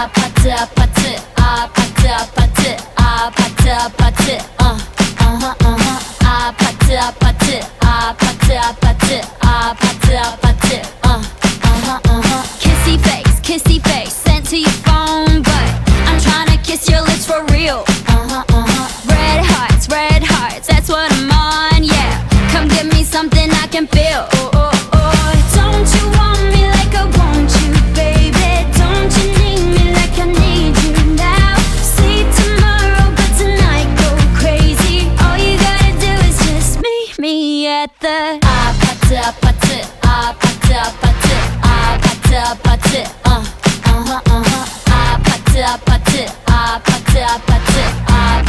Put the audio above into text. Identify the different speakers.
Speaker 1: 아파트 아파트 아파트 아파트 아파트 아파트 아파트 아파트 아파트 아파트 아파트 아파트 kissy face sent to your phone, but I'm tryna kiss your lips for real. Red hearts, that's what I'm on, yeah. Come give me something I can feel. Don't you want me like I want you, baby? Don't you need me like I need you now? See tomorrow, but tonight go crazy. All you gotta do is just meet me at the 아파트 아파트 아파트 아파트 아파트 아파트